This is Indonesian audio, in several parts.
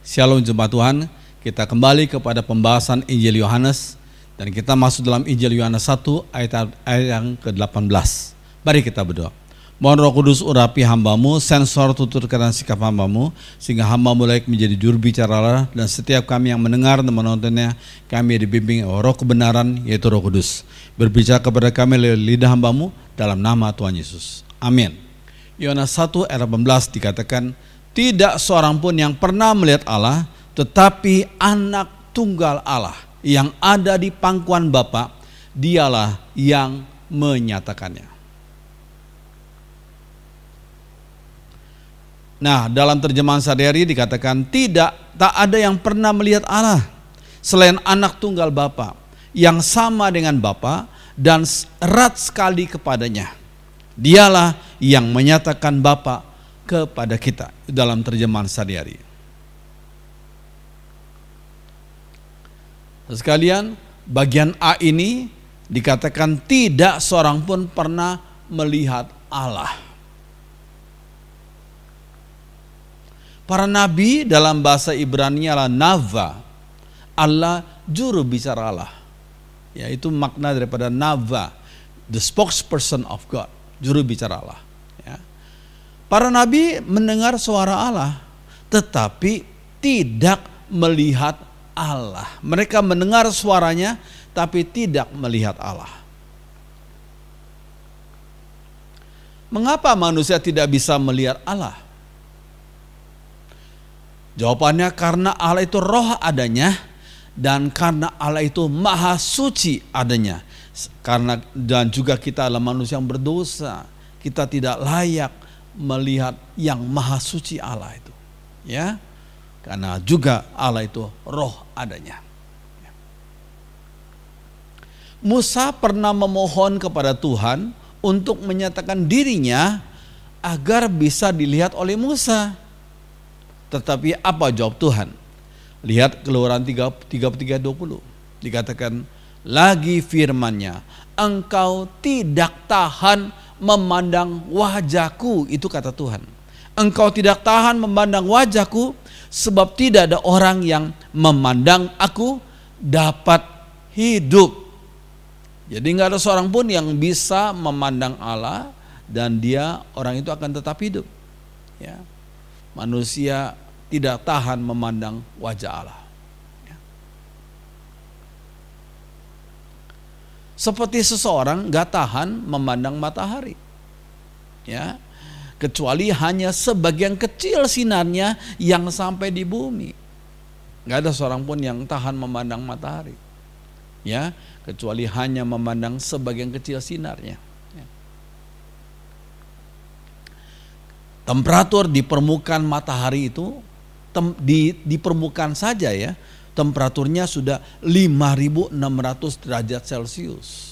Shalom jemaat Tuhan, kita kembali kepada pembahasan Injil Yohanes dan kita masuk dalam Injil Yohanes 1 ayat yang ke-18. Mari kita berdoa. Mohon Roh Kudus urapi hamba-Mu, sensor tuturkan dan sikap hamba-Mu, sehingga hamba mulai menjadi juru bicara Allah, dan setiap kami yang mendengar dan menontonnya, kami dibimbing oleh Roh kebenaran, yaitu Roh Kudus. Berbicara kepada kami lewat lidah hamba-Mu, dalam nama Tuhan Yesus. Amin. Yohanes 1 ayat 18 dikatakan, tidak seorang pun yang pernah melihat Allah, tetapi anak tunggal Allah yang ada di pangkuan Bapa, dialah yang menyatakannya. Nah, dalam terjemahan sehari-hari dikatakan tak ada yang pernah melihat Allah selain anak tunggal Bapa yang sama dengan Bapa dan erat sekali kepadanya. Dialah yang menyatakan Bapa kepada kita, dalam terjemahan sehari-hari. Sekalian, bagian A ini dikatakan tidak seorang pun pernah melihat Allah. Para nabi dalam bahasa Ibrani adalah Nava, Allah juru bicara Allah. Yaitu makna daripada Nava, the spokesperson of God, juru bicara Allah. Ya. Para nabi mendengar suara Allah, tetapi tidak melihat Allah. Mereka mendengar suaranya, tapi tidak melihat Allah. Mengapa manusia tidak bisa melihat Allah? Jawabannya karena Allah itu roh adanya, dan karena Allah itu maha suci adanya. Dan juga kita adalah manusia yang berdosa, kita tidak layak melihat yang maha suci Allah itu, ya, karena juga Allah itu roh adanya. Musa pernah memohon kepada Tuhan untuk menyatakan dirinya agar bisa dilihat oleh Musa. Tetapi apa jawab Tuhan? Lihat Keluaran 33:20. Dikatakan lagi firman-Nya, engkau tidak tahan memandang wajahku, itu kata Tuhan. Engkau tidak tahan memandang wajahku, sebab tidak ada orang yang memandang aku dapat hidup. Jadi nggak ada seorang pun yang bisa memandang Allah dan orang itu akan tetap hidup. Ya. Manusia tidak tahan memandang wajah Allah. Ya. Seperti seseorang nggak tahan memandang matahari. Ya. Kecuali hanya sebagian kecil sinarnya yang sampai di bumi. Nggak ada seorang pun yang tahan memandang matahari. Ya, kecuali hanya memandang sebagian kecil sinarnya. Ya. Temperatur di permukaan matahari itu di permukaan saja ya, temperaturnya sudah 5.600 derajat Celcius.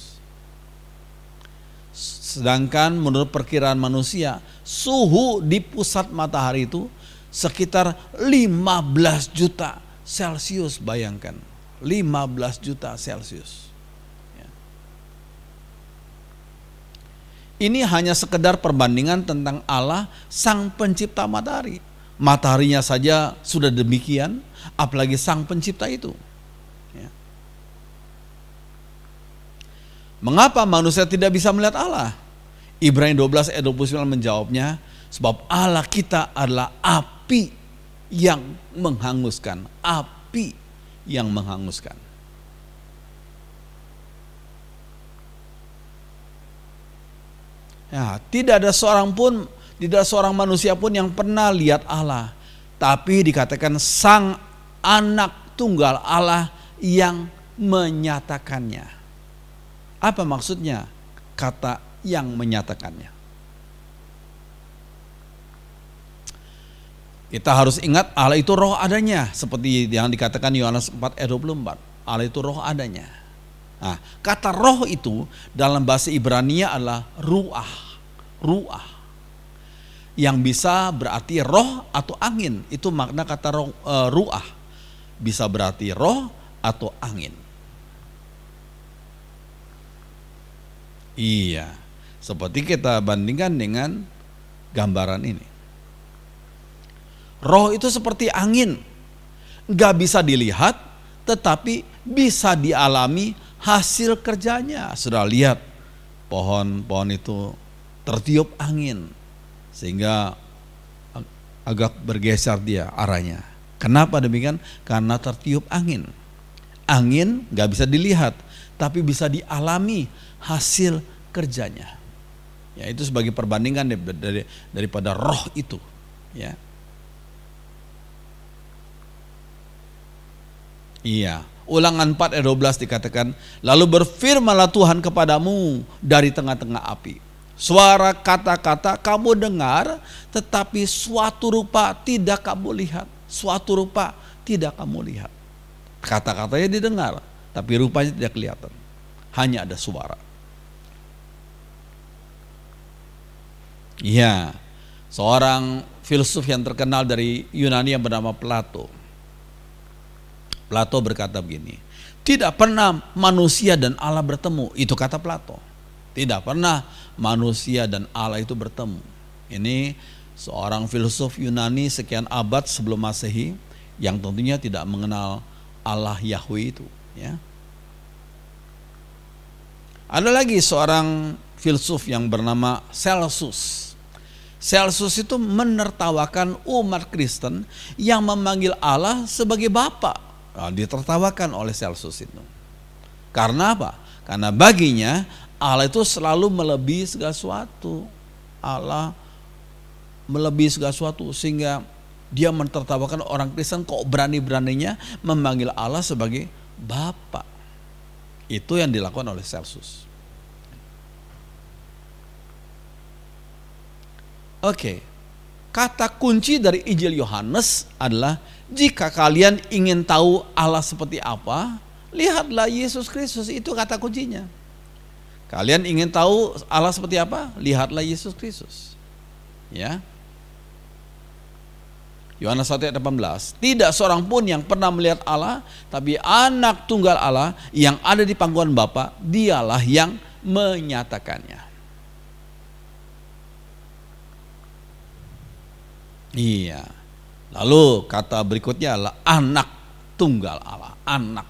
Sedangkan menurut perkiraan manusia, suhu di pusat matahari itu sekitar 15 juta Celcius, bayangkan. 15 juta Celcius. Ya. Ini hanya sekedar perbandingan tentang Allah sang pencipta matahari. Mataharinya saja sudah demikian, apalagi sang pencipta itu. Ya. Mengapa manusia tidak bisa melihat Allah? Ibrani 12 ayat 29 menjawabnya, sebab Allah kita adalah api yang menghanguskan. Api yang menghanguskan. Ya, tidak ada seorang manusia pun yang pernah lihat Allah. Tapi dikatakan sang anak tunggal Allah yang menyatakannya. Apa maksudnya kata yang menyatakannya? Kita harus ingat Allah itu roh adanya, seperti yang dikatakan Yohanes 4 ayat 24. Allah itu roh adanya. Nah, kata roh itu dalam bahasa Ibrani-nya adalah ruah. Ruah. Yang bisa berarti roh atau angin. Itu makna kata ruah. Bisa berarti roh atau angin. Iya, seperti kita bandingkan dengan gambaran ini. Roh itu seperti angin nggak bisa dilihat, tetapi bisa dialami hasil kerjanya. Sudah lihat pohon-pohon itu tertiup angin sehingga agak bergeser dia arahnya. Kenapa demikian? Karena tertiup angin. Angin nggak bisa dilihat, tapi bisa dialami hasil kerjanya. Ya, itu sebagai perbandingan daripada roh itu. Ya. Iya. Ulangan 4 ayat 12 dikatakan, lalu berfirmanlah Tuhan kepadamu dari tengah-tengah api. Suara kata-kata kamu dengar, tetapi suatu rupa tidak kamu lihat. Suatu rupa tidak kamu lihat. Kata-katanya didengar, tapi rupanya tidak kelihatan. Hanya ada suara. Iya, seorang filsuf yang terkenal dari Yunani yang bernama Plato. Plato berkata begini, tidak pernah manusia dan Allah bertemu. Itu kata Plato. Tidak pernah manusia dan Allah itu bertemu. Ini seorang filsuf Yunani sekian abad sebelum Masehi yang tentunya tidak mengenal Allah Yahweh itu. Ya. Ada lagi seorang filsuf yang bernama Celsus. Celsus itu menertawakan umat Kristen yang memanggil Allah sebagai Bapa. Nah, ditertawakan oleh Celsus itu. Karena apa? Karena baginya Allah itu selalu melebihi segala sesuatu. Allah melebihi segala sesuatu sehingga dia mentertawakan orang Kristen kok berani-beraninya memanggil Allah sebagai Bapa. Itu yang dilakukan oleh Celsus. Oke. Kata kunci dari Injil Yohanes adalah jika kalian ingin tahu Allah seperti apa, lihatlah Yesus Kristus. Itu kata kuncinya. Kalian ingin tahu Allah seperti apa? Lihatlah Yesus Kristus. Ya. Yohanes 1 ayat 18. Tidak seorang pun yang pernah melihat Allah, tapi anak tunggal Allah yang ada di pangkuan Bapa, dialah yang menyatakannya. Iya. Lalu kata berikutnya adalah anak tunggal Allah, anak.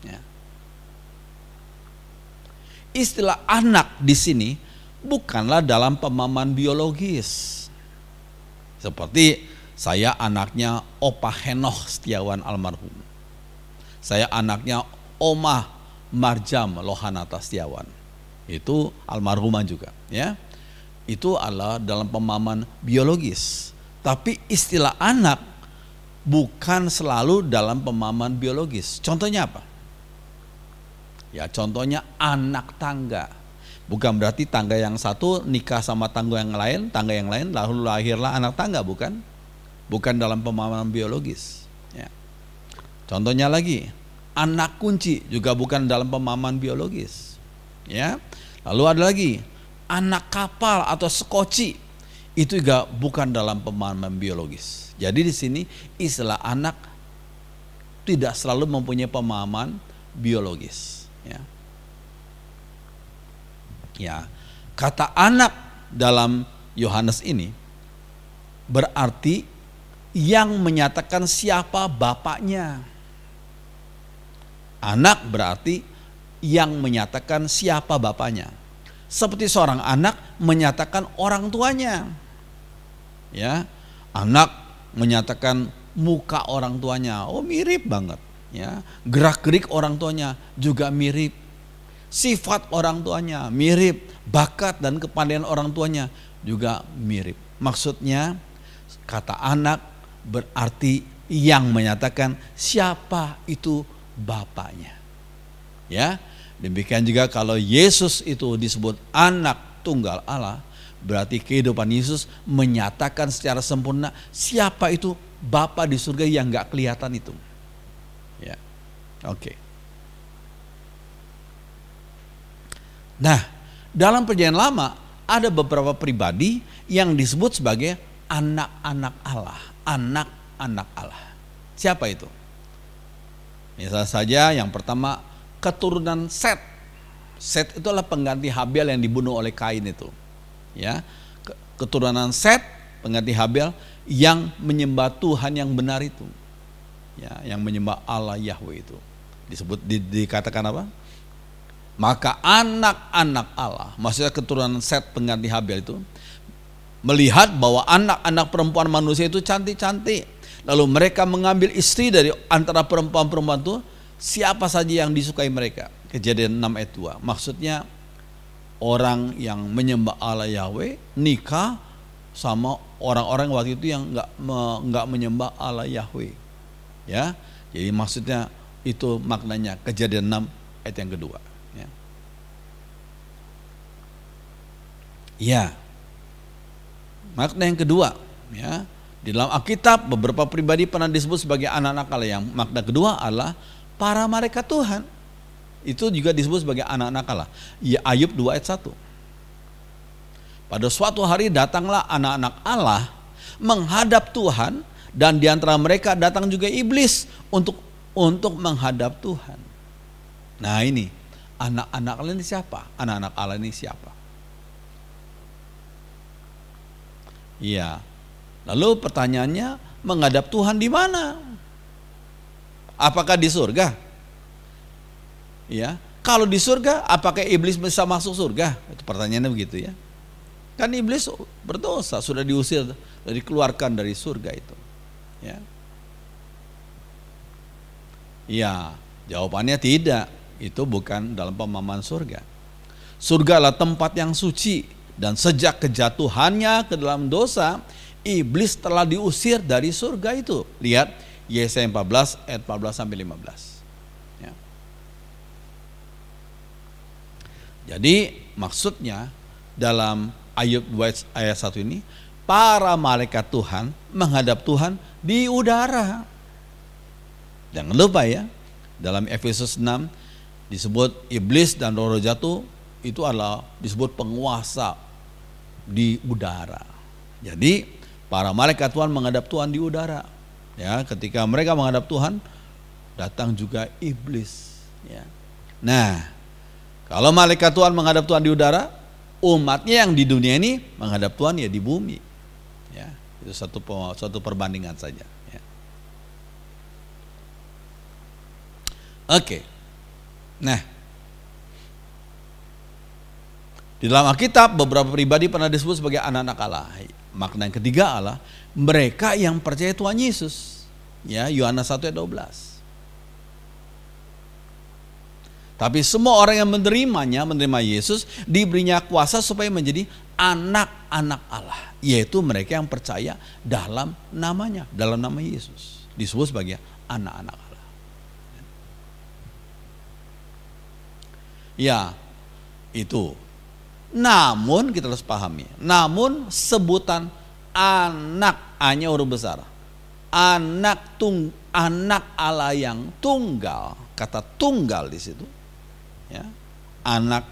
Ya. Istilah anak di sini bukanlah dalam pemahaman biologis. Seperti saya anaknya Opa Henoh Setiawan almarhum. Saya anaknya Omah Marjam Lohanata Setiawan. Itu almarhumah juga, ya. Itu adalah dalam pemahaman biologis. Tapi istilah anak bukan selalu dalam pemahaman biologis. Contohnya apa? Ya, contohnya anak tangga. Bukan berarti tangga yang satu nikah sama tangga yang lain lalu lahirlah anak tangga, bukan? Bukan dalam pemahaman biologis. Ya. Contohnya lagi, anak kunci juga bukan dalam pemahaman biologis. Ya. Lalu ada lagi, anak kapal atau sekoci. Itu juga bukan dalam pemahaman biologis. Jadi di sini istilah anak tidak selalu mempunyai pemahaman biologis. Ya. Ya, kata anak dalam Yohanes ini berarti yang menyatakan siapa bapaknya. Anak berarti yang menyatakan siapa bapaknya. Seperti seorang anak menyatakan orang tuanya. Ya, anak menyatakan muka orang tuanya, oh mirip banget, ya. Gerak-gerik orang tuanya juga mirip. Sifat orang tuanya mirip, bakat dan kepandaian orang tuanya juga mirip. Maksudnya kata anak berarti yang menyatakan siapa itu bapaknya. Ya, demikian juga kalau Yesus itu disebut anak tunggal Allah, berarti kehidupan Yesus menyatakan secara sempurna siapa itu Bapa di surga yang gak kelihatan itu. Ya, oke. Nah, dalam perjanjian lama ada beberapa pribadi yang disebut sebagai anak-anak Allah, anak-anak Allah. Siapa itu? Misalnya saja yang pertama keturunan Set. Set itu adalah pengganti Habel yang dibunuh oleh Kain itu. Ya, keturunan Set, pengganti Habel yang menyembah Tuhan yang benar itu. ya, yang menyembah Allah Yahweh itu. Dikatakan apa? Maka anak-anak Allah, maksudnya keturunan Set pengganti Habel itu, melihat bahwa anak-anak perempuan manusia itu cantik-cantik. Lalu mereka mengambil istri dari antara perempuan-perempuan itu, siapa saja yang disukai mereka. Kejadian 6 ayat 2. Maksudnya orang yang menyembah Allah Yahweh nikah sama orang-orang waktu itu yang nggak menyembah Allah Yahweh. Ya, jadi maksudnya itu maknanya Kejadian 6 ayat yang kedua. Ya. Ya. Makna yang kedua, ya. Di dalam Alkitab beberapa pribadi pernah disebut sebagai anak-anak Allah. Yang makna kedua adalah para malaikat Tuhan. Itu juga disebut sebagai anak-anak Allah. Ya, Ayub 2 ayat 1. Pada suatu hari datanglah anak-anak Allah menghadap Tuhan, dan di antara mereka datang juga iblis untuk menghadap Tuhan. Nah, ini anak-anak Allah ini siapa? Anak-anak Allah ini siapa? Iya. Lalu pertanyaannya, menghadap Tuhan di mana? Apakah di surga? Ya, kalau di surga, apakah iblis bisa masuk surga? Itu pertanyaannya begitu ya. Kan iblis berdosa, sudah diusir, dikeluarkan dari surga itu. Ya. Ya, jawabannya tidak. Itu bukan dalam pemahaman surga. Surga adalah tempat yang suci, dan sejak kejatuhannya ke dalam dosa, iblis telah diusir dari surga itu. Lihat Yesaya 14 ayat 14 sampai 15. Ya. Jadi maksudnya dalam Ayub 2 ayat 1 ini, para malaikat Tuhan menghadap Tuhan di udara. Jangan lupa ya, dalam Efesus 6 disebut iblis dan roh jatuh itu adalah disebut penguasa di udara. Jadi para malaikat Tuhan menghadap Tuhan di udara. Ya, ketika mereka menghadap Tuhan, datang juga iblis. Ya. Nah, kalau malaikat Tuhan menghadap Tuhan di udara, umatnya yang di dunia ini menghadap Tuhan ya di bumi. Ya, itu satu perbandingan saja. Ya. Oke. Nah, di dalam Alkitab beberapa pribadi pernah disebut sebagai anak-anak Allah. Makna yang ketiga adalah mereka yang percaya Tuhan Yesus. Ya, Yohanes 1 ayat 12. Tapi semua orang yang menerima Yesus diberinya kuasa supaya menjadi anak-anak Allah, yaitu mereka yang percaya dalam namanya, dalam nama Yesus. Disebut sebagai anak-anak Allah. Ya, itu. Namun kita harus pahami, namun sebutan anak, A-nya huruf besar, anak Allah yang tunggal, kata tunggal di situ, ya, anak,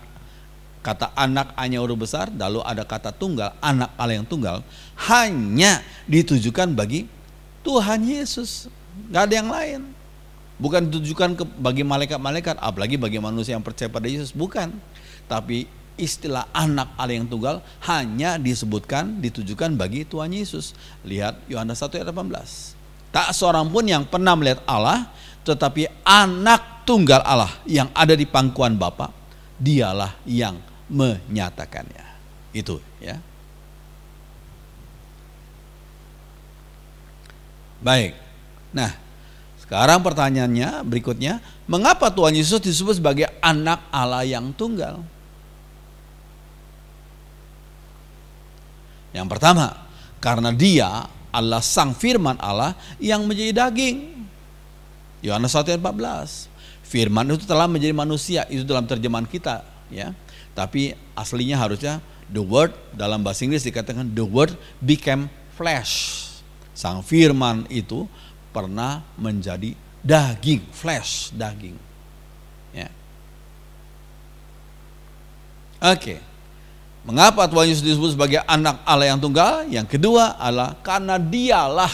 kata anak A-nya huruf besar, lalu ada kata tunggal, anak Allah yang tunggal, hanya ditujukan bagi Tuhan Yesus, nggak ada yang lain. Bukan ditujukan bagi malaikat-malaikat, apalagi bagi manusia yang percaya pada Yesus, bukan. Tapi istilah anak Allah yang tunggal hanya ditujukan bagi Tuhan Yesus. Lihat Yohanes 1 ayat 18. Tak seorang pun yang pernah melihat Allah, tetapi anak tunggal Allah yang ada di pangkuan Bapa, dialah yang menyatakannya. Itu ya. Baik. Nah, sekarang pertanyaannya berikutnya, mengapa Tuhan Yesus disebut sebagai anak Allah yang tunggal? Yang pertama, karena dia adalah sang firman Allah yang menjadi daging. Yohanes 1 ayat 14. Firman itu telah menjadi manusia, itu dalam terjemahan kita, ya. Tapi aslinya harusnya the word, dalam bahasa Inggris dikatakan the word became flesh. Sang firman itu pernah menjadi daging, flesh, daging. Ya. Oke. Mengapa Tuhan Yesus disebut sebagai anak Allah yang tunggal? Yang kedua adalah karena dialah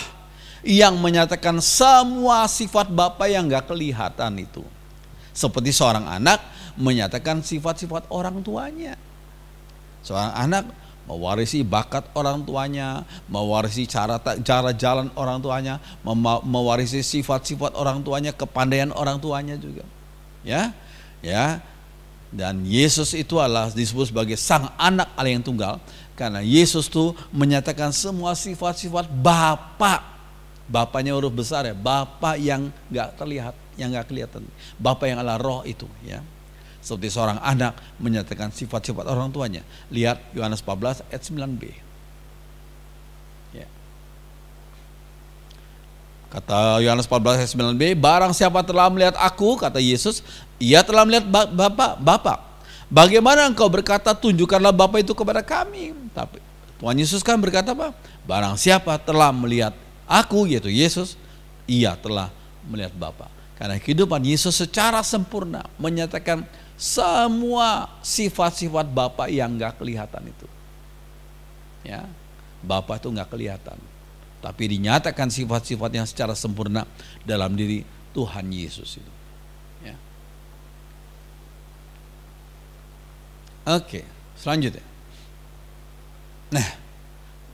yang menyatakan semua sifat Bapa yang gak kelihatan itu. Seperti seorang anak menyatakan sifat-sifat orang tuanya. Seorang anak mewarisi bakat orang tuanya, mewarisi cara jalan orang tuanya, mewarisi sifat-sifat orang tuanya, kepandaian orang tuanya juga. Ya. Ya. Dan Yesus itu adalah disebut sebagai sang anak Allah yang tunggal karena Yesus tuh menyatakan semua sifat-sifat Bapa. Bapaknya huruf besar ya, Bapa yang enggak terlihat, yang enggak kelihatan. Bapa yang adalah roh itu ya. Seperti seorang anak menyatakan sifat-sifat orang tuanya. Lihat Yohanes 14 ayat 9b. Ya. Kata Yohanes 14 ayat 9b, barang siapa telah melihat aku, kata Yesus, ia telah melihat Bapa. Bagaimana engkau berkata, tunjukkanlah Bapa itu kepada kami? Tapi Tuhan Yesus kan berkata apa? Barang siapa telah melihat aku, yaitu Yesus, ia telah melihat Bapa. Karena kehidupan Yesus secara sempurna menyatakan semua sifat-sifat Bapa yang enggak kelihatan itu. Ya, Bapa itu enggak kelihatan, tapi dinyatakan sifat-sifat yang secara sempurna dalam diri Tuhan Yesus itu. Ya. Oke, selanjutnya. Nah,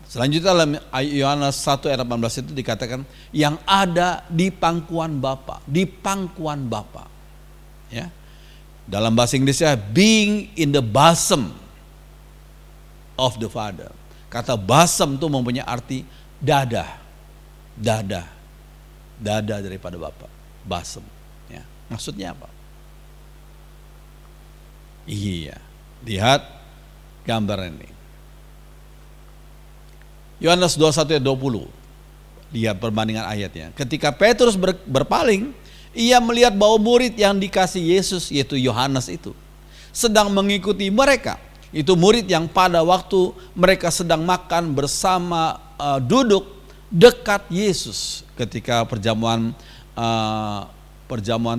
selanjutnya dalam Yohanes 1 ayat 18 itu dikatakan yang ada di pangkuan Bapa, di pangkuan Bapa. Ya. Dalam bahasa Inggrisnya being in the bosom of the Father. Kata bosom itu mempunyai arti dada. Dada daripada Bapa. Bosom. Ya. Maksudnya apa? Iya. Lihat gambar ini. Yohanes 21 ayat 20. Lihat perbandingan ayatnya. Ketika Petrus berpaling, ia melihat bahwa murid yang dikasih Yesus, yaitu Yohanes itu, sedang mengikuti mereka. Itu murid yang pada waktu mereka sedang makan bersama, duduk dekat Yesus ketika perjamuan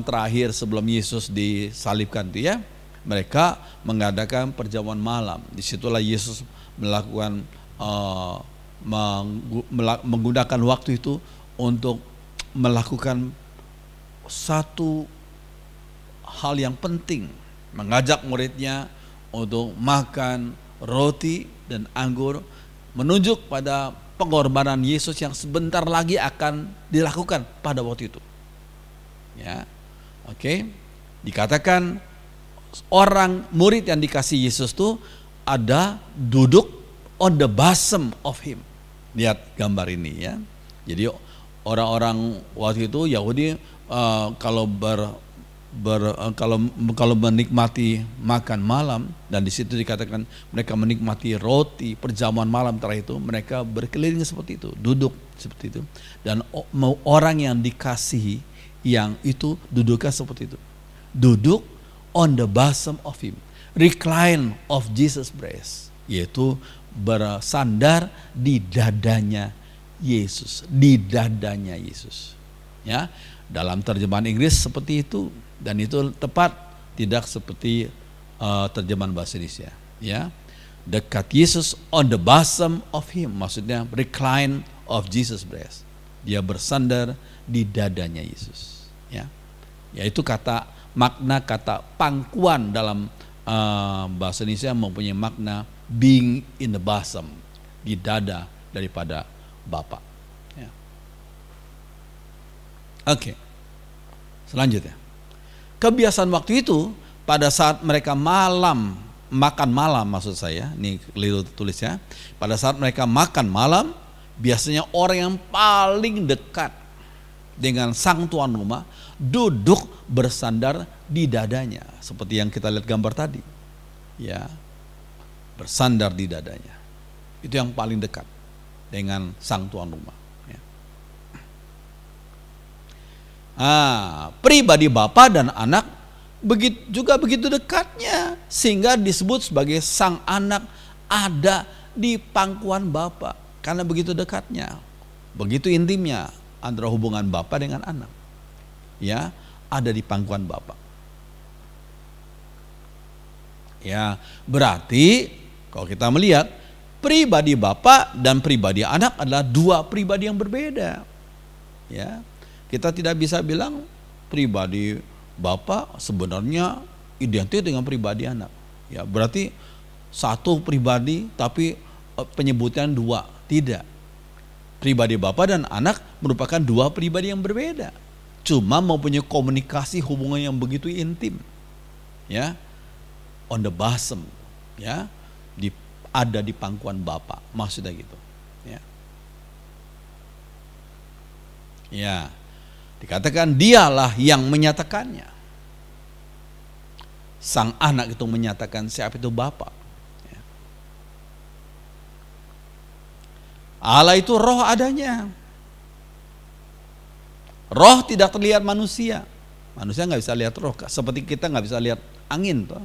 terakhir sebelum Yesus disalibkan itu ya. Mereka mengadakan perjamuan malam. Disitulah Yesus melakukan menggunakan waktu itu untuk melakukan satu hal yang penting, mengajak muridnya untuk makan roti dan anggur, menunjuk pada pengorbanan Yesus yang sebentar lagi akan dilakukan pada waktu itu. Ya, oke. Dikatakan orang murid yang dikasih Yesus itu ada duduk on the bosom of him. Lihat gambar ini ya. Jadi orang-orang waktu itu Yahudi kalau menikmati makan malam, dan di situ dikatakan mereka menikmati roti perjamuan malam terakhir itu, mereka berkeliling seperti itu, duduk seperti itu, dan orang yang dikasihi yang itu duduknya seperti itu, duduk on the bosom of him, recline of Jesus' breast, yaitu bersandar di dadanya Yesus, di dadanya Yesus. Ya, dalam terjemahan Inggris seperti itu, dan itu tepat, tidak seperti terjemahan bahasa Indonesia. Ya, dekat Yesus, on the bosom of him, maksudnya recline of Jesus' breast. Dia bersandar di dadanya Yesus. Ya, yaitu makna kata pangkuan dalam bahasa Indonesia mempunyai makna being in the bosom, di dada daripada Bapa. Ya. Oke. Selanjutnya. Kebiasaan waktu itu pada saat mereka makan malam, maksud saya, ini keliru tulisnya. Pada saat mereka makan malam, biasanya orang yang paling dekat dengan sang tuan rumah duduk bersandar di dadanya, seperti yang kita lihat gambar tadi. Ya. Bersandar di dadanya. Itu yang paling dekat dengan sang tuan rumah. Ya. Pribadi Bapa dan anak begitu dekatnya, sehingga disebut sebagai sang anak ada di pangkuan Bapa, karena begitu dekatnya, begitu intimnya antara hubungan Bapa dengan anak. Ya, ada di pangkuan Bapa. Ya, berarti kalau kita melihat pribadi Bapa dan pribadi anak adalah dua pribadi yang berbeda. Ya, kita tidak bisa bilang pribadi Bapa sebenarnya identik dengan pribadi anak. Ya, berarti satu pribadi tapi penyebutan dua, tidak. Pribadi Bapa dan Anak merupakan dua pribadi yang berbeda. Cuma mempunyai komunikasi hubungan yang begitu intim. Ya. On the bosom, ya. Ada di pangkuan Bapa, maksudnya gitu. Ya. Ya. Dikatakan dialah yang menyatakannya. Sang Anak itu menyatakan siapa itu Bapa. Ya. Allah itu roh adanya. Roh tidak terlihat manusia. Manusia nggak bisa lihat roh, seperti kita nggak bisa lihat angin, toh.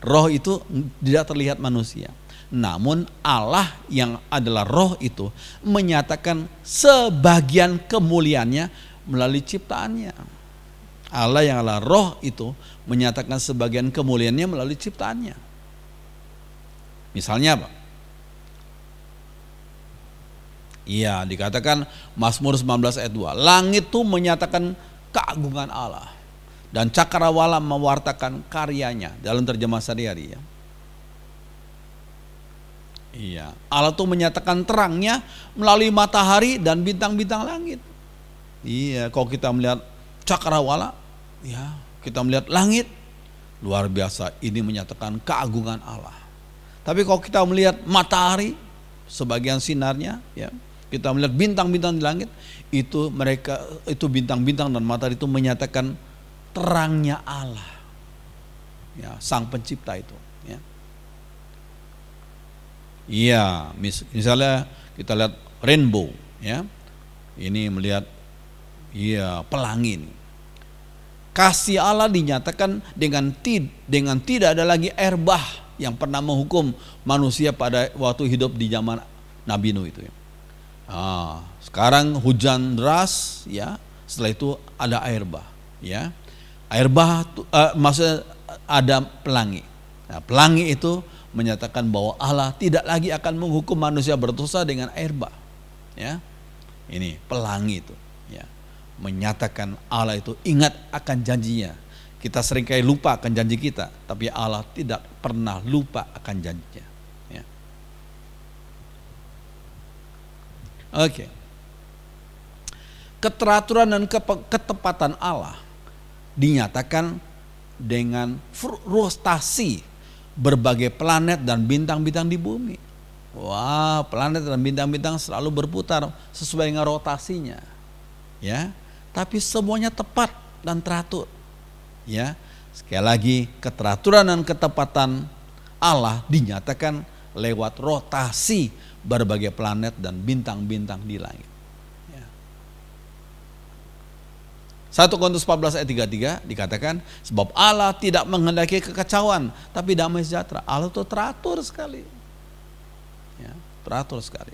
Roh itu tidak terlihat manusia. Namun Allah yang adalah roh itu menyatakan sebagian kemuliaannya melalui ciptaannya. Allah yang adalah roh itu menyatakan sebagian kemuliaannya melalui ciptaannya. Misalnya apa? Iya, dikatakan Mazmur 19 ayat 2. Langit itu menyatakan keagungan Allah dan cakrawala mewartakan karyanya, dalam terjemah sehari-hari, ya. Iya, Allah tuh menyatakan terangnya melalui matahari dan bintang-bintang langit. Iya, kalau kita melihat cakrawala, ya, kita melihat langit, luar biasa, ini menyatakan keagungan Allah. Tapi kalau kita melihat matahari, sebagian sinarnya, ya, kita melihat bintang-bintang di langit, itu bintang-bintang dan matahari itu menyatakan terangnya Allah, ya, Sang Pencipta itu. Ya. Iya, misalnya kita lihat rainbow, ya. Ini melihat, iya, pelangi ini. Kasih Allah dinyatakan dengan tidak ada lagi air bah yang pernah menghukum manusia pada waktu hidup di zaman Nabi Nuh itu, ya. Sekarang hujan deras, ya. Setelah itu ada air bah, ya. Air bah maksudnya ada pelangi. Nah, pelangi itu menyatakan bahwa Allah tidak lagi akan menghukum manusia berdosa dengan air bah, ya. Ini pelangi itu, ya, menyatakan Allah itu ingat akan janjinya. Kita seringkali lupa akan janji kita, tapi Allah tidak pernah lupa akan janjinya, ya. Oke. Keteraturan dan ketepatan Allah dinyatakan dengan rotasi berbagai planet dan bintang-bintang di bumi. Wah, planet dan bintang-bintang selalu berputar sesuai dengan rotasinya, ya. Tapi semuanya tepat dan teratur, ya. Sekali lagi, keteraturan dan ketepatan Allah dinyatakan lewat rotasi berbagai planet dan bintang-bintang di langit. 1 Korintus 14 ayat 33 dikatakan, sebab Allah tidak menghendaki kekacauan, tapi damai sejahtera. Allah itu teratur sekali, ya, teratur sekali.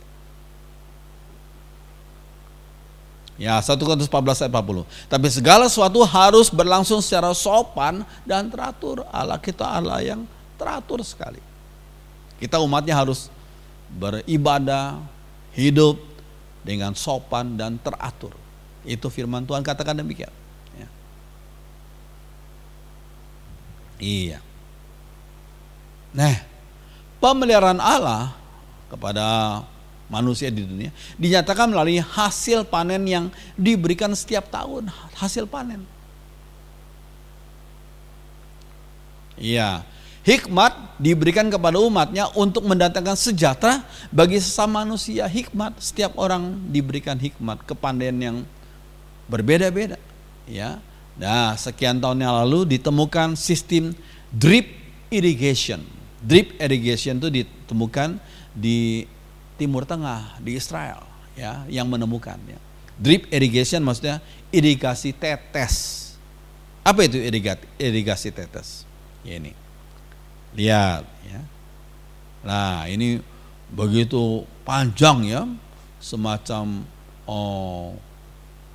Ya, 1 Korintus 14 ayat 40. Tapi segala sesuatu harus berlangsung secara sopan dan teratur. Allah kita Allah yang teratur sekali. Kita umatnya harus beribadah, hidup dengan sopan dan teratur. Itu firman Tuhan katakan demikian, ya. Iya. Nah, pemeliharaan Allah kepada manusia di dunia dinyatakan melalui hasil panen yang diberikan setiap tahun, hasil panen. Iya. Hikmat diberikan kepada umatnya untuk mendatangkan sejahtera bagi sesama manusia. Hikmat, setiap orang diberikan hikmat, kepandaian yang berbeda-beda, ya. Nah, sekian tahun yang lalu ditemukan sistem drip irrigation. Drip irrigation itu ditemukan di Timur Tengah, di Israel, ya, yang menemukannya. Drip irrigation maksudnya irigasi tetes. Apa itu irigasi tetes? Ya, ini. Lihat, ya. Nah, ini begitu panjang, ya, semacam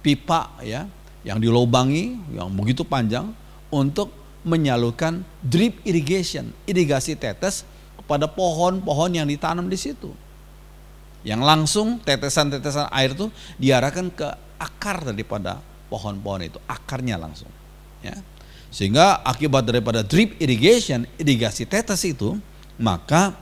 pipa, ya, yang dilobangi yang begitu panjang untuk menyalurkan drip irrigation, irigasi tetes kepada pohon-pohon yang ditanam di situ. Yang langsung tetesan-tetesan air itu diarahkan ke akar daripada pohon-pohon itu, akarnya langsung, ya. Sehingga akibat daripada drip irrigation, irigasi tetes itu, maka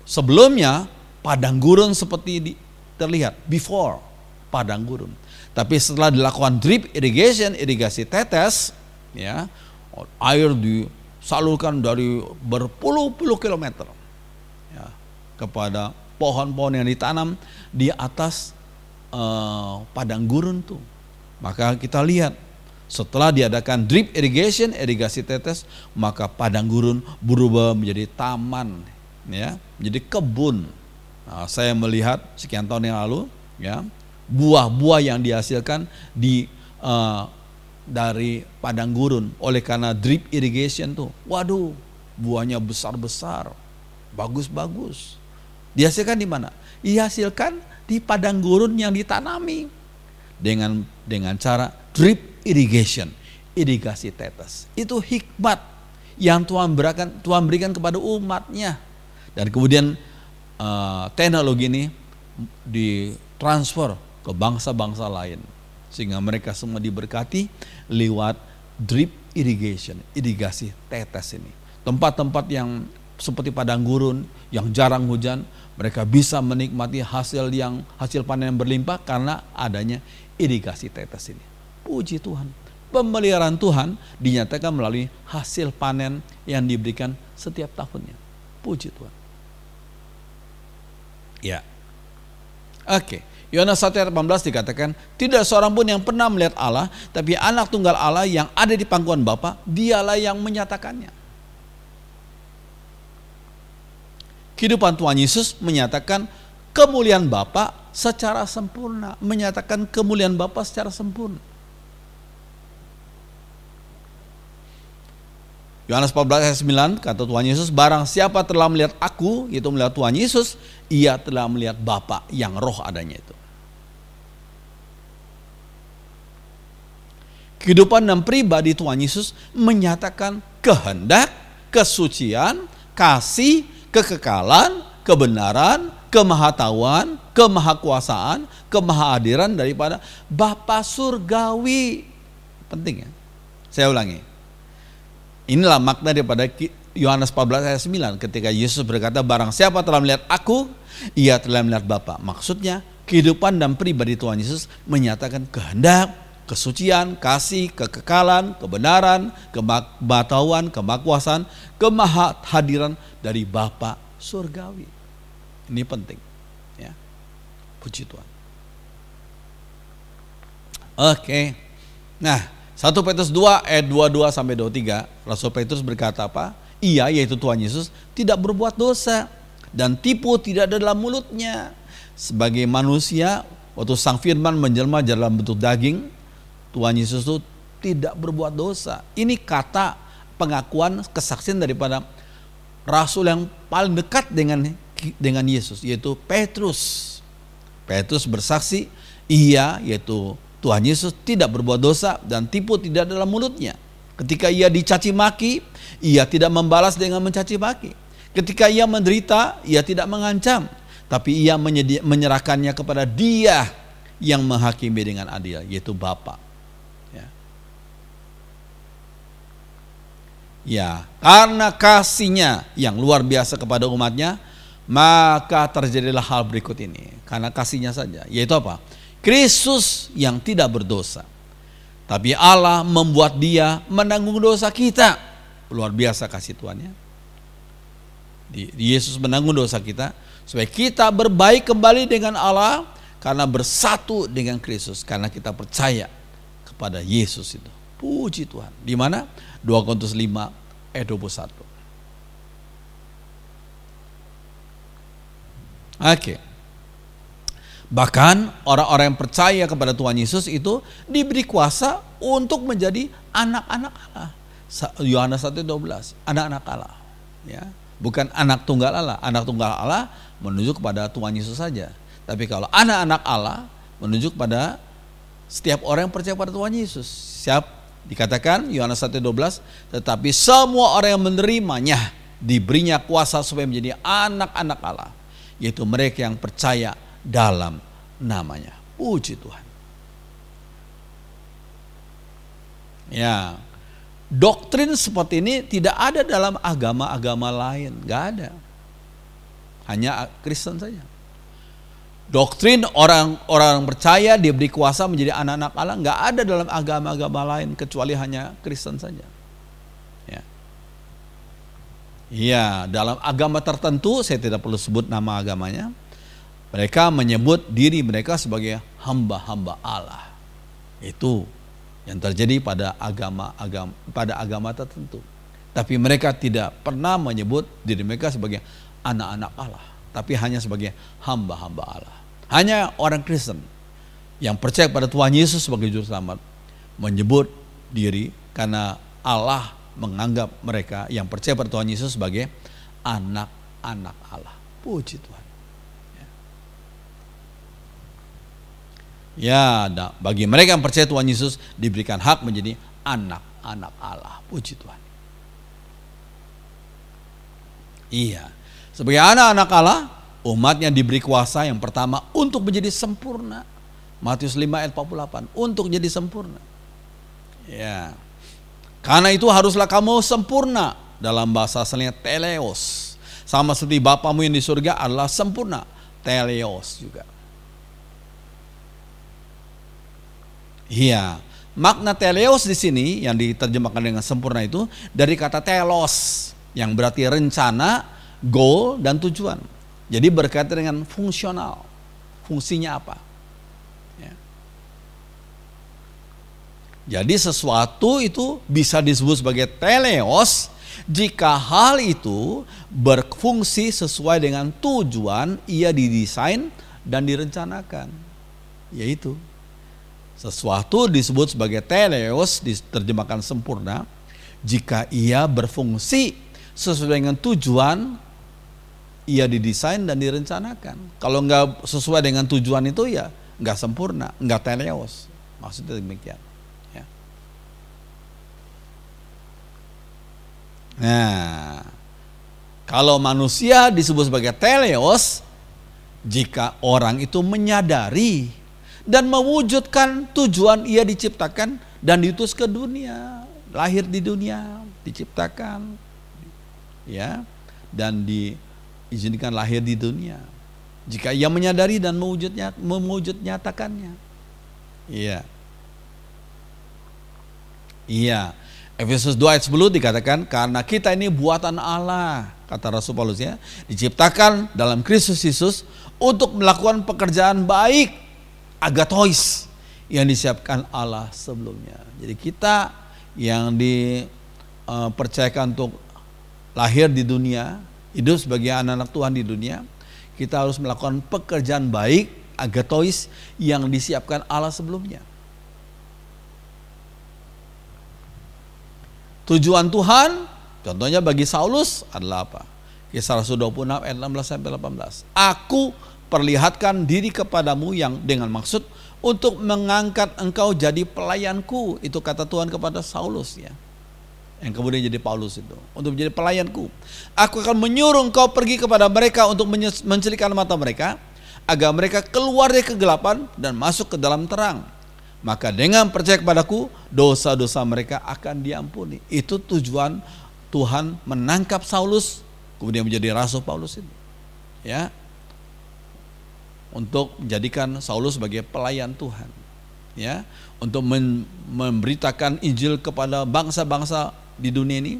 Sebelumnya padang gurun seperti terlihat, before padang gurun. Tapi setelah dilakukan drip irrigation, irigasi tetes, ya, air disalurkan dari berpuluh-puluh kilometer, ya, kepada pohon-pohon yang ditanam di atas padang gurun tuh. Maka kita lihat setelah diadakan drip irrigation, irigasi tetes, maka padang gurun berubah menjadi taman, ya, menjadi kebun. Nah, saya melihat sekian tahun yang lalu, ya, buah-buah yang dihasilkan dari padang gurun oleh karena drip irrigation tuh, waduh, buahnya besar-besar, bagus-bagus. Dihasilkan di mana? Dihasilkan di padang gurun yang ditanami dengan cara drip irrigation, irigasi tetes. Itu hikmat yang Tuhan berikan kepada umatnya. Dan kemudian teknologi ini ditransfer ke bangsa-bangsa lain, sehingga mereka semua diberkati lewat drip irrigation, irigasi tetes ini. Tempat-tempat yang seperti padang gurun yang jarang hujan, mereka bisa menikmati hasil panen yang berlimpah karena adanya irigasi tetes ini. Puji Tuhan, pemeliharaan Tuhan dinyatakan melalui hasil panen yang diberikan setiap tahunnya. Puji Tuhan. Ya. Oke. Yohanes 1 ayat 18 dikatakan, tidak seorang pun yang pernah melihat Allah, tapi anak tunggal Allah yang ada di pangkuan Bapa, dialah yang menyatakannya. Kehidupan Tuhan Yesus menyatakan kemuliaan Bapa secara sempurna, menyatakan kemuliaan Bapa secara sempurna. Yohanes 14 ayat 9 kata Tuhan Yesus, barang siapa telah melihat aku, yaitu melihat Tuhan Yesus, ia telah melihat Bapa yang roh adanya itu. Kehidupan dan pribadi Tuhan Yesus menyatakan kehendak, kesucian, kasih, kekekalan, kebenaran, kemahatauan, kemahakuasaan, kemahadiran daripada Bapa surgawi. Penting ya. Saya ulangi. Inilah makna daripada Yohanes 14 ayat 9 ketika Yesus berkata, barang siapa telah melihat aku, ia telah melihat Bapa. Maksudnya kehidupan dan pribadi Tuhan Yesus menyatakan kehendak, kesucian, kasih, kekekalan, kebenaran, kemahatauan, kemahakuasaan, kemahadiran dari Bapa surgawi. Ini penting, ya. Puji Tuhan. Oke. Nah, 1 Petrus 2 ayat 22 sampai 23, Rasul Petrus berkata apa? Ia, yaitu Tuhan Yesus, tidak berbuat dosa dan tipu tidak ada dalam mulutnya. Sebagai manusia, waktu Sang Firman menjelma dalam bentuk daging, Tuhan Yesus itu tidak berbuat dosa. Ini kata pengakuan, kesaksian daripada Rasul yang paling dekat dengan Yesus, yaitu Petrus. Petrus bersaksi, ia, yaitu Tuhan Yesus, tidak berbuat dosa dan tipu tidak dalam mulutnya. Ketika ia dicaci maki, ia tidak membalas dengan mencaci maki. Ketika ia menderita, ia tidak mengancam, tapi ia menyerahkannya kepada Dia yang menghakimi dengan adil, yaitu Bapa. Ya, karena kasihnya yang luar biasa kepada umatnya, maka terjadilah hal berikut ini. Karena kasihnya saja, yaitu apa? Kristus yang tidak berdosa, tapi Allah membuat Dia menanggung dosa kita. Luar biasa kasih Tuhan, ya. Yesus menanggung dosa kita supaya kita berbaik kembali dengan Allah karena bersatu dengan Kristus, karena kita percaya kepada Yesus itu. Puji Tuhan. Di mana? 2 Korintus 5 ayat 21. Oke. Bahkan orang-orang yang percaya kepada Tuhan Yesus itu diberi kuasa untuk menjadi anak-anak Allah. Yohanes 1:12, anak-anak Allah, ya. Bukan anak tunggal Allah. Anak tunggal Allah menunjuk kepada Tuhan Yesus saja. Tapi kalau anak-anak Allah menunjuk pada setiap orang yang percaya pada Tuhan Yesus. Siap dikatakan Yohanes 1:12, tetapi semua orang yang menerimanya diberinya kuasa supaya menjadi anak-anak Allah, yaitu mereka yang percaya dalam namanya. Puji Tuhan. Ya, doktrin seperti ini tidak ada dalam agama-agama lain, nggak ada. hanya Kristen saja. Doktrin orang percaya diberi kuasa menjadi anak-anak Allah nggak ada dalam agama-agama lain kecuali hanya Kristen saja. Ya, dalam agama tertentu, saya tidak perlu sebut nama agamanya, mereka menyebut diri mereka sebagai hamba-hamba Allah. Itu yang terjadi pada agama tertentu. Tapi mereka tidak pernah menyebut diri mereka sebagai anak-anak Allah, tapi hanya sebagai hamba-hamba Allah. Hanya orang Kristen yang percaya pada Tuhan Yesus sebagai juru selamat menyebut diri karena Allah menganggap mereka yang percaya pada Tuhan Yesus sebagai anak-anak Allah. Puji Tuhan. Ya, bagi mereka yang percaya Tuhan Yesus diberikan hak menjadi anak-anak Allah. Puji Tuhan. Iya, sebagai anak-anak Allah, umatnya diberi kuasa yang pertama untuk menjadi sempurna. Matius 5 ayat 48, untuk jadi sempurna. Ya. Karena itu haruslah kamu sempurna, dalam bahasa asalnya teleos. Sama seperti Bapamu yang di surga adalah sempurna, teleos juga. Iya, makna teleos di sini yang diterjemahkan dengan sempurna itu dari kata telos yang berarti rencana, goal dan tujuan. Jadi berkaitan dengan fungsional. Fungsinya apa? Jadi sesuatu itu bisa disebut sebagai teleos jika hal itu berfungsi sesuai dengan tujuan ia didesain dan direncanakan. Yaitu sesuatu disebut sebagai teleos, diterjemahkan sempurna jika ia berfungsi sesuai dengan tujuan ia didesain dan direncanakan. Kalau nggak sesuai dengan tujuan itu ya nggak sempurna, nggak teleos. Maksudnya demikian. Nah, kalau manusia disebut sebagai teleos jika orang itu menyadari dan mewujudkan tujuan ia diciptakan dan diutus ke dunia, lahir di dunia, diciptakan, ya, dan diizinkan lahir di dunia. Jika ia menyadari dan mewujud nyatakannya, iya. Efesus 2 ayat 10 dikatakan karena kita ini buatan Allah, kata Rasul Paulus ya, diciptakan dalam Kristus Yesus untuk melakukan pekerjaan baik, agathos, yang disiapkan Allah sebelumnya. Jadi kita yang dipercayakan untuk lahir di dunia, hidup sebagai anak-anak Tuhan di dunia, kita harus melakukan pekerjaan baik, agathos, yang disiapkan Allah sebelumnya. Tujuan Tuhan, contohnya bagi Saulus adalah apa? Kisah Rasul 26 ayat 16-18. Aku perlihatkan diri kepadamu yang dengan maksud untuk mengangkat engkau jadi pelayanku. Itu kata Tuhan kepada Saulus ya. Yang kemudian jadi Paulus itu. Untuk menjadi pelayanku. Aku akan menyuruh engkau pergi kepada mereka untuk mencelikkan mata mereka, agar mereka keluar dari kegelapan dan masuk ke dalam terang. Maka dengan percaya kepadaku, dosa-dosa mereka akan diampuni. Itu tujuan Tuhan menangkap Saulus, kemudian menjadi Rasul Paulus itu. Ya, untuk menjadikan Saulus sebagai pelayan Tuhan. Ya, untuk memberitakan Injil kepada bangsa-bangsa di dunia ini,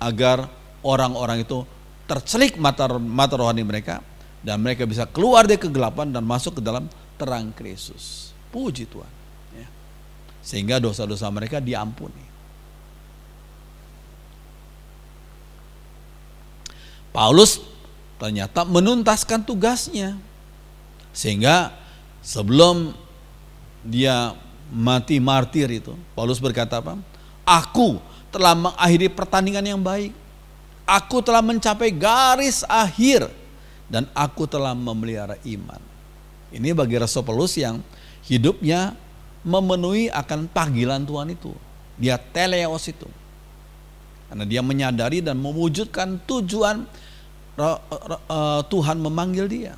agar orang-orang itu tercelik mata rohani mereka, dan mereka bisa keluar dari kegelapan dan masuk ke dalam terang Kristus. Puji Tuhan. Sehingga dosa-dosa mereka diampuni. Paulus ternyata menuntaskan tugasnya, sehingga sebelum dia mati martir itu, Paulus berkata apa? Aku telah mengakhiri pertandingan yang baik, aku telah mencapai garis akhir, dan aku telah memelihara iman. Ini bagi Rasul Paulus yang hidupnya memenuhi akan panggilan Tuhan itu. Dia teleos itu. Karena dia menyadari dan mewujudkan tujuan Tuhan memanggil dia.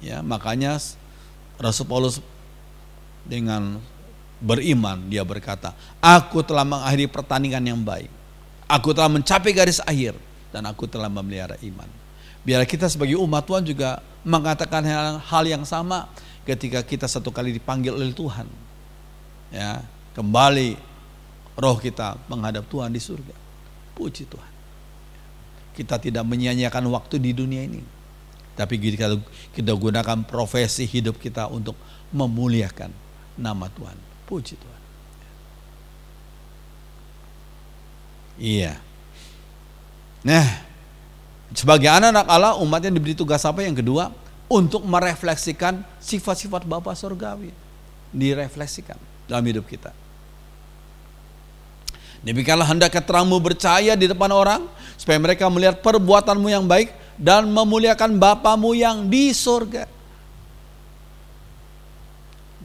Ya, makanya Rasul Paulus dengan beriman dia berkata, aku telah mengakhiri pertandingan yang baik. Aku telah mencapai garis akhir dan aku telah memelihara iman. Biar kita sebagai umat Tuhan juga mengatakan hal yang sama ketika kita satu kali dipanggil oleh Tuhan. Ya, kembali roh kita menghadap Tuhan di surga. Puji Tuhan. Kita tidak menyia-nyiakan waktu di dunia ini, tapi kita gunakan profesi hidup kita untuk memuliakan nama Tuhan. Puji Tuhan. Iya. Nah, sebagai anak-anak Allah, umatnya diberi tugas apa? Yang kedua, untuk merefleksikan sifat-sifat Bapa Surgawi. Direfleksikan dalam hidup kita. Demikianlah hendaknya terangmu bercahaya di depan orang, supaya mereka melihat perbuatanmu yang baik dan memuliakan Bapamu yang di surga.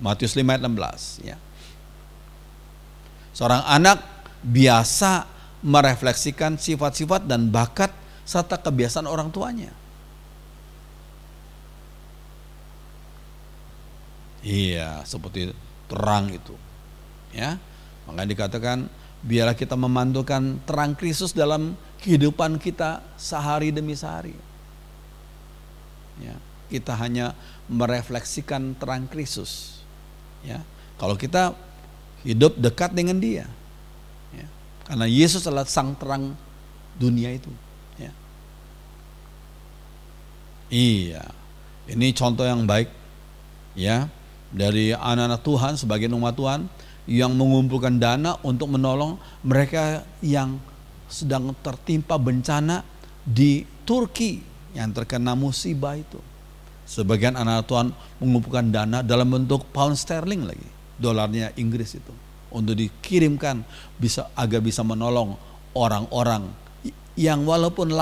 Matius 5 ayat 16. Ya. Seorang anak biasa merefleksikan sifat-sifat dan bakat serta kebiasaan orang tuanya. Iya, seperti terang itu. Ya, makanya dikatakan biarlah kita memantulkan terang Kristus dalam kehidupan kita sehari demi sehari. Ya, kita hanya merefleksikan terang Kristus. Ya, kalau kita hidup dekat dengan Dia, ya, karena Yesus adalah sang terang dunia itu. Ya. Iya, ini contoh yang baik, ya, dari anak-anak Tuhan sebagai umat Tuhan yang mengumpulkan dana untuk menolong mereka yang sedang tertimpa bencana di Turki yang terkena musibah itu. Sebagian anak Tuhan mengumpulkan dana dalam bentuk pound sterling lagi, dolarnya Inggris itu, untuk dikirimkan agar bisa menolong orang-orang yang walaupun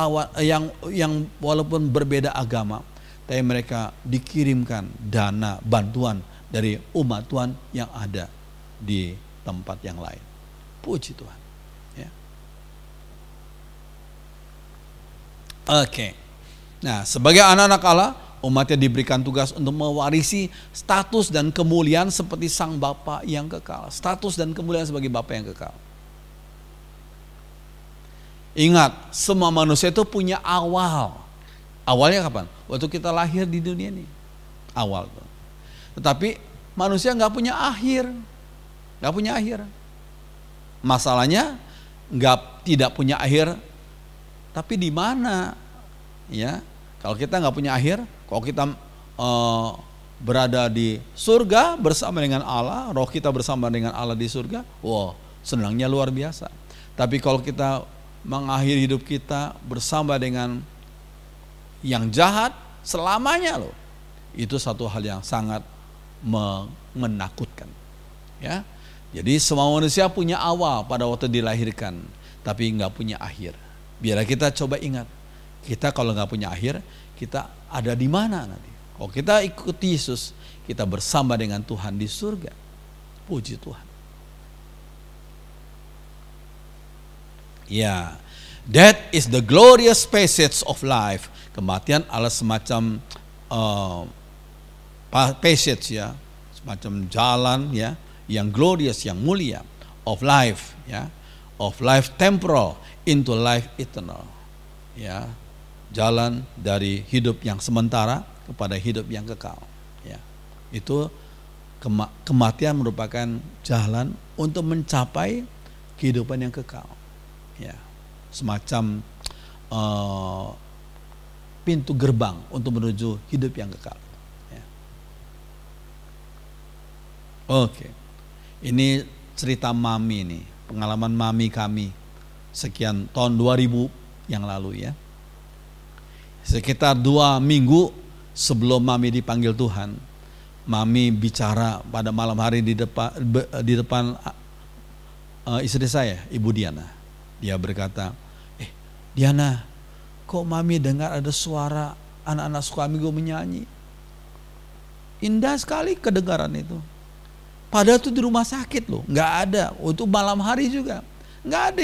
walaupun berbeda agama, tapi mereka dikirimkan dana bantuan dari umat Tuhan yang ada di tempat yang lain. Puji Tuhan. Ya. Oke. Nah, sebagai anak-anak Allah, umatnya diberikan tugas untuk mewarisi status dan kemuliaan seperti sang Bapa yang kekal. Status dan kemuliaan sebagai Bapa yang kekal. Ingat, semua manusia itu punya awal. Awalnya kapan? Waktu kita lahir di dunia ini. Awal. Tetapi manusia nggak punya akhir. Nggak punya akhir. Masalahnya tidak punya akhir. Tapi di mana? Ya, kalau kita nggak punya akhir, kalau kita berada di surga bersama dengan Allah, roh kita bersama dengan Allah di surga, wow, senangnya luar biasa. Tapi kalau kita mengakhiri hidup kita bersama dengan yang jahat selamanya loh, itu satu hal yang sangat menakutkan. Ya, jadi semua manusia punya awal pada waktu dilahirkan, tapi nggak punya akhir. Biarlah kita coba ingat, kita kalau nggak punya akhir, kita ada di mana nanti? Kalau kita ikuti Yesus, kita bersama dengan Tuhan di surga. Puji Tuhan. Ya, that is the glorious passage of life. Kematian adalah semacam passage, ya, semacam jalan, ya, yang glorious, yang mulia, of life, ya, of life temporal into life eternal, ya, jalan dari hidup yang sementara kepada hidup yang kekal, ya. Itu kematian merupakan jalan untuk mencapai kehidupan yang kekal, ya, semacam pintu gerbang untuk menuju hidup yang kekal, ya. Oke. Ini cerita mami nih, pengalaman mami kami sekian tahun 2000 yang lalu, ya. Sekitar 2 minggu sebelum mami dipanggil Tuhan, mami bicara pada malam hari di depan istri saya, Ibu Diana. Dia berkata, Diana, kok mami dengar ada suara anak-anak suami gue menyanyi? Indah sekali kedengaran itu. Padahal itu di rumah sakit loh, nggak ada. Untuk malam hari juga, nggak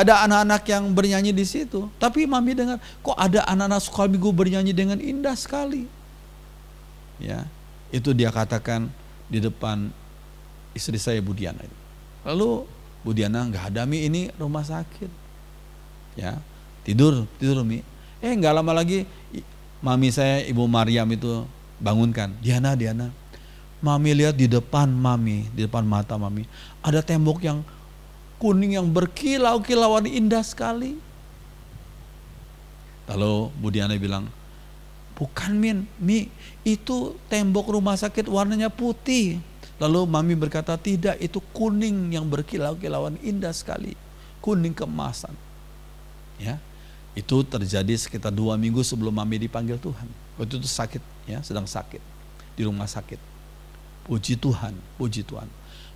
ada anak-anak yang bernyanyi di situ. Tapi mami dengar, kok ada anak-anak suami gue bernyanyi dengan indah sekali. Ya, itu dia katakan di depan istri saya, Bu Diana. Lalu Bu Diana, nggak ada Mi, ini rumah sakit. Ya, tidur Mi. Nggak lama lagi mami saya, Ibu Maryam itu bangunkan. Diana, mami lihat di depan mami, di depan mata mami, ada tembok yang kuning yang berkilau-kilauan indah sekali. Lalu Bu Diana bilang, bukan Mi, itu tembok rumah sakit warnanya putih. Lalu mami berkata, tidak, itu kuning yang berkilau-kilauan indah sekali, kuning keemasan. Ya, itu terjadi sekitar 2 minggu sebelum mami dipanggil Tuhan. Waktu itu sakit, ya, sedang sakit di rumah sakit. Puji Tuhan, puji Tuhan.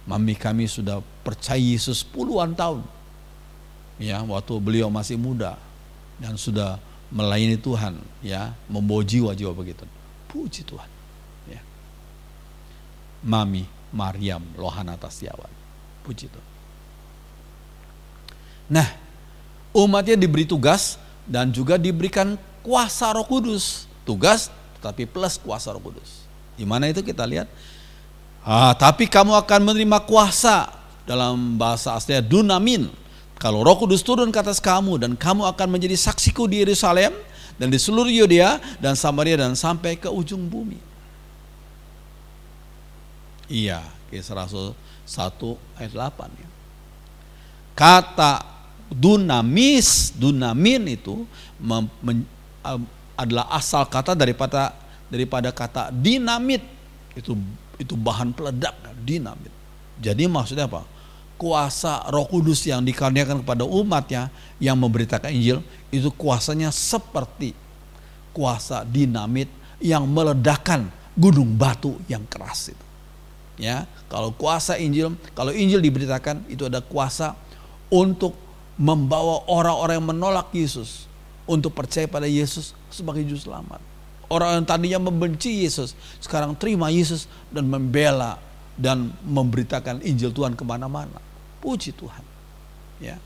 Mami kami sudah percaya Yesus puluhan tahun. Ya, waktu beliau masih muda dan sudah melayani Tuhan, ya, membawa jiwa-jiwa begitu. Puji Tuhan. Ya. Mami Maryam Lohanata Setiawan. Puji Tuhan. Nah, umatnya diberi tugas dan juga diberikan kuasa Roh Kudus. Tugas tetapi plus kuasa Roh Kudus. Di mana itu kita lihat? Tapi kamu akan menerima kuasa, dalam bahasa aslinya dunamin. Kalau Roh Kudus turun ke atas kamu, dan kamu akan menjadi saksiku di Yerusalem dan di seluruh Yudea dan Samaria dan sampai ke ujung bumi. Iya, Kisah Rasul 1 ayat 8 ya. Kata dunamin itu adalah asal kata daripada kata dinamit. Itu bahan peledak, dinamit. Jadi maksudnya apa? Kuasa Roh Kudus yang dikaruniakan kepada umatnya yang memberitakan Injil, itu kuasanya seperti kuasa dinamit yang meledakkan gunung batu yang keras itu. Ya, kalau kuasa Injil, kalau Injil diberitakan, itu ada kuasa untuk membawa orang-orang yang menolak Yesus untuk percaya pada Yesus sebagai juru selamat. Orang yang tadinya membenci Yesus sekarang terima Yesus dan membela dan memberitakan Injil Tuhan kemana-mana. Puji Tuhan. Ya.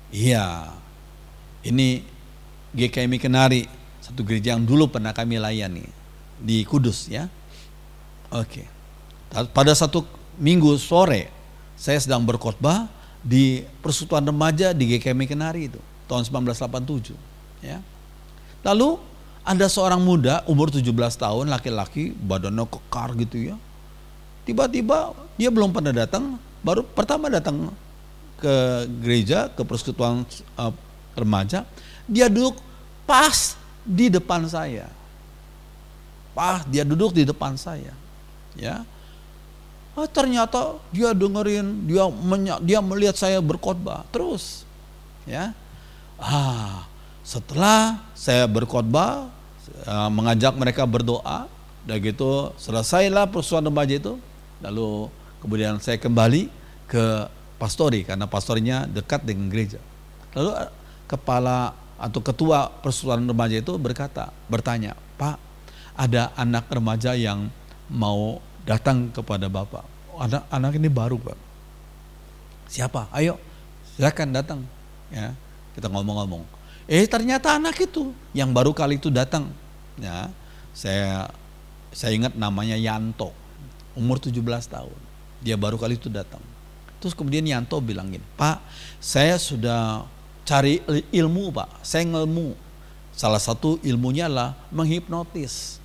Iya. Ini GKMI Kenari, satu gereja yang dulu pernah kami layani di Kudus, ya. Oke. Pada satu minggu sore saya sedang berkhotbah di persekutuan remaja di GKMI Kenari itu tahun 1987, ya. Lalu ada seorang muda umur 17 tahun, laki-laki, badannya kekar gitu ya. Tiba-tiba dia belum pernah datang, baru pertama datang ke gereja, ke persekutuan remaja. Dia duduk pas di depan saya. Dia duduk di depan saya. Ya. Ternyata dia dengerin, dia melihat saya berkhotbah terus. Ya. Setelah saya berkhotbah, mengajak mereka berdoa, dan gitu selesailah persekutuan remaja itu. Lalu kemudian saya kembali ke pastori karena pastorinya dekat dengan gereja. Lalu kepala atau ketua persekutuan remaja itu bertanya, Pak, ada anak remaja yang mau datang kepada Bapak. Anak ini baru, Pak. Siapa? Ayo, silakan datang. Ya, kita ngomong-ngomong. Ternyata anak itu yang baru kali itu datang. Ya, saya ingat namanya Yanto, umur 17 tahun. Dia baru kali itu datang. Terus kemudian Yanto bilang gini, Pak, saya sudah cari ilmu, Pak. Saya ngelmu. Salah satu ilmunya adalah menghipnotis.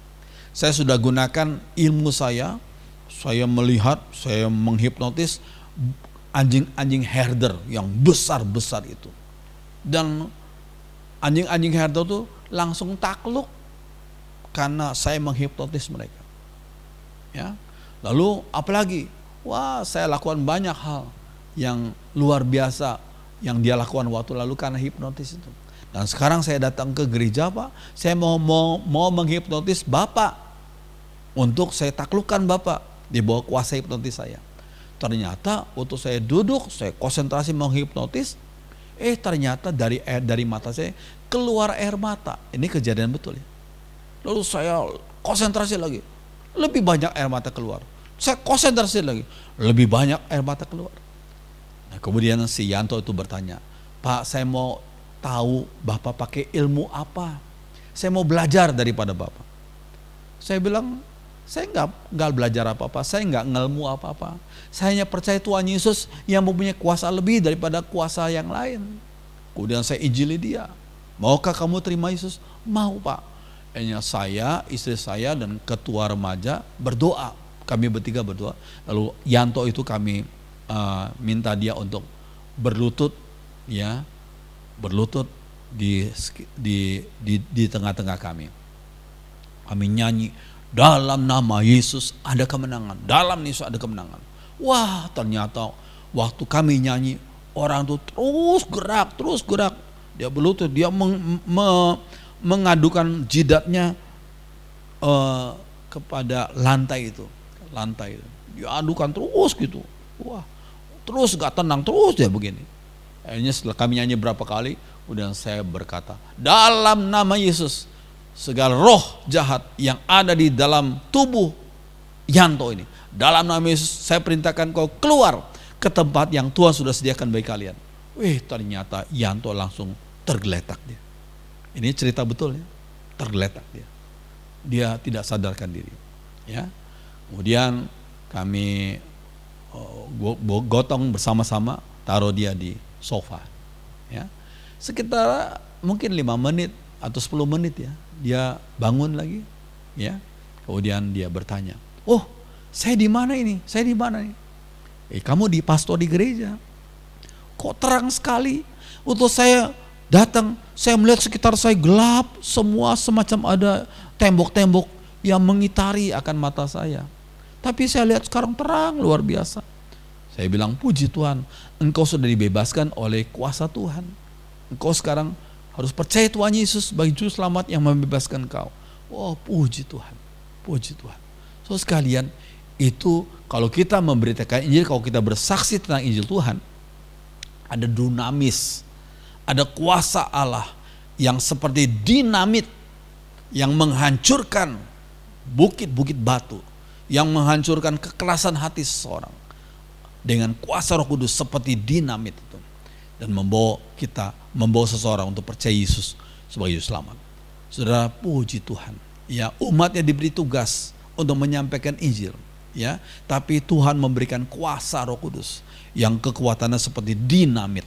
Saya sudah gunakan ilmu saya melihat, saya menghipnotis anjing-anjing herder yang besar-besar itu. Dan anjing-anjing herder itu langsung takluk karena saya menghipnotis mereka. Ya. Lalu apalagi? Wah, saya lakukan banyak hal yang luar biasa yang dia lakukan waktu lalu karena hipnotis itu. Dan sekarang saya datang ke gereja, Pak. Saya mau menghipnotis Bapak untuk saya taklukkan Bapak di bawah kuasa hipnotis saya. Ternyata waktu saya duduk, saya konsentrasi menghipnotis, ternyata dari mata saya keluar air mata. Ini kejadian betul ya. Lalu saya konsentrasi lagi, lebih banyak air mata keluar. Saya konsentrasi lagi, lebih banyak air mata keluar. Nah, kemudian si Yanto itu bertanya, Pak, saya mau tahu Bapak pakai ilmu apa? Saya mau belajar daripada Bapak. Saya bilang, saya nggak belajar apa-apa, saya nggak ngelmu apa-apa. Saya hanya percaya Tuhan Yesus yang mempunyai kuasa lebih daripada kuasa yang lain. Kemudian saya injili dia. Maukah kamu terima Yesus? Mau, Pak. Akhirnya saya, istri saya, dan ketua remaja berdoa. Kami bertiga berdoa. Lalu Yanto itu kami minta dia untuk berlutut, ya, berlutut di tengah-tengah kami. Kami nyanyi, dalam nama Yesus ada kemenangan. Dalam Yesus ada kemenangan. Wah, ternyata waktu kami nyanyi, orang itu terus gerak. Dia berlutut, dia mengadukan jidatnya kepada lantai itu. Dia adukan terus gitu. Wah, terus gak tenang, terus dia begini. Akhirnya setelah kami nyanyi berapa kali, kemudian saya berkata, dalam nama Yesus, segala roh jahat yang ada di dalam tubuh Yanto ini, dalam nama Yesus saya perintahkan kau keluar ke tempat yang Tuhan sudah sediakan bagi kalian. Ternyata Yanto langsung tergeletak dia. Ini cerita betul ya, tergeletak dia. Dia tidak sadarkan diri. Ya, kemudian kami gotong bersama-sama, taruh dia di sofa. Ya, sekitar mungkin 5 menit atau 10 menit ya, dia bangun lagi. Ya, kemudian dia bertanya, oh, saya di mana ini? Saya di mana nih? Kamu di pastor di gereja. Kok terang sekali? Untuk saya datang, saya melihat sekitar saya gelap, semua semacam ada tembok-tembok yang mengitari akan mata saya. Tapi saya lihat sekarang terang luar biasa. Saya bilang, puji Tuhan, engkau sudah dibebaskan oleh kuasa Tuhan. Engkau sekarang harus percaya Tuhan Yesus sebagai juru selamat yang membebaskan engkau. Oh, puji Tuhan, puji Tuhan. So sekalian, itu kalau kita memberitakan Injil, kalau kita bersaksi tentang Injil Tuhan, ada dunamis, ada kuasa Allah yang seperti dinamit yang menghancurkan bukit-bukit batu, yang menghancurkan kekerasan hati seseorang dengan kuasa Roh Kudus seperti dinamit itu, dan membawa seseorang untuk percaya Yesus sebagai juru selamat. Saudara, puji Tuhan. Ya, umatnya diberi tugas untuk menyampaikan Injil. Ya, tapi Tuhan memberikan kuasa Roh Kudus yang kekuatannya seperti dinamit,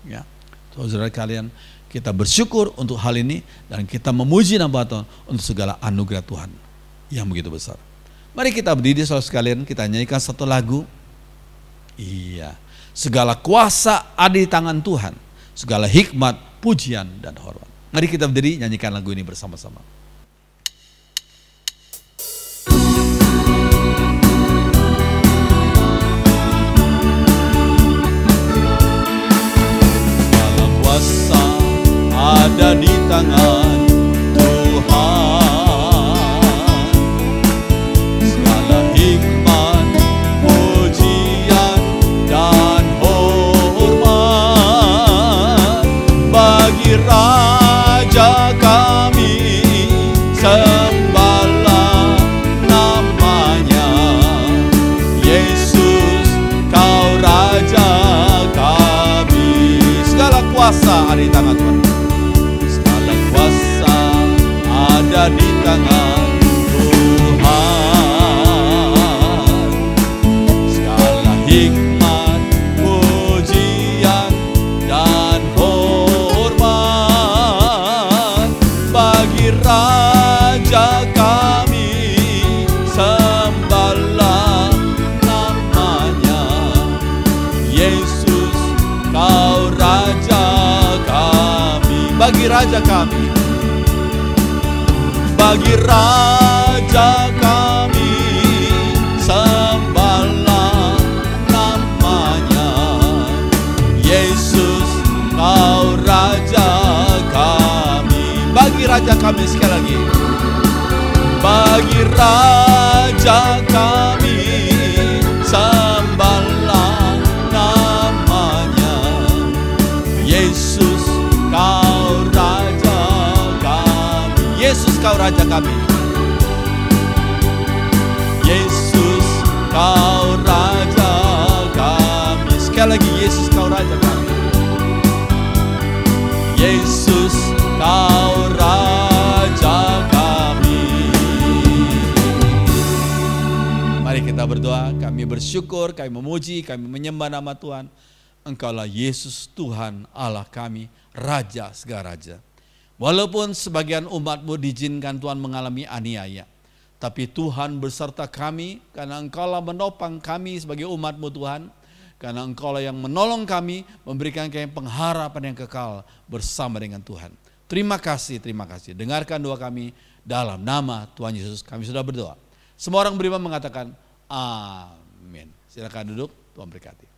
ya. Saudara kalian, kita bersyukur untuk hal ini dan kita memuji nama Tuhan untuk segala anugerah Tuhan yang begitu besar. Mari kita berdiri saudara sekalian, kita nyanyikan satu lagu. Iya, segala kuasa ada di tangan Tuhan, segala hikmat, pujian dan hormat. Mari kita berdiri nyanyikan lagu ini bersama-sama. Kuasa ada di tangan Tuhan, segala hikmat, pujian dan hormat bagi Raja kami, sembahlah namanya, Yesus kau Raja kami. Segala kuasa ada di tangan Tuhan. Segala kuasa ada di tangan Tuhan. Segala hikmat, pujian dan hormat bagi Raja kami, sembahlah namanya, Yesus kau Raja kami. Bagi Raja kami, bagi Raja kami, sembahlah namanya, Yesus kau Raja kami. Bagi Raja kami, sekali lagi, bagi Raja kami, sembahlah namanya, Yesus kau Raja kami. Yesus kau Raja kami, Yesus kau Raja kami. Sekali lagi, Yesus kau Raja kami, Yesus kau Raja kami. Mari kita berdoa. Kami bersyukur, kami memuji, kami menyembah nama Tuhan Engkaulah Yesus Tuhan Allah kami, Raja segala raja. Walaupun sebagian umat-Mu diizinkan Tuhan mengalami aniaya, tapi Tuhan beserta kami karena Engkaulah menopang kami sebagai umat-Mu Tuhan. Karena Engkaulah yang menolong kami, memberikan kami pengharapan yang kekal bersama dengan Tuhan. Terima kasih, terima kasih. Dengarkan doa kami dalam nama Tuhan Yesus. Kami sudah berdoa. Semua orang beriman mengatakan amin. Silakan duduk, Tuhan berkati.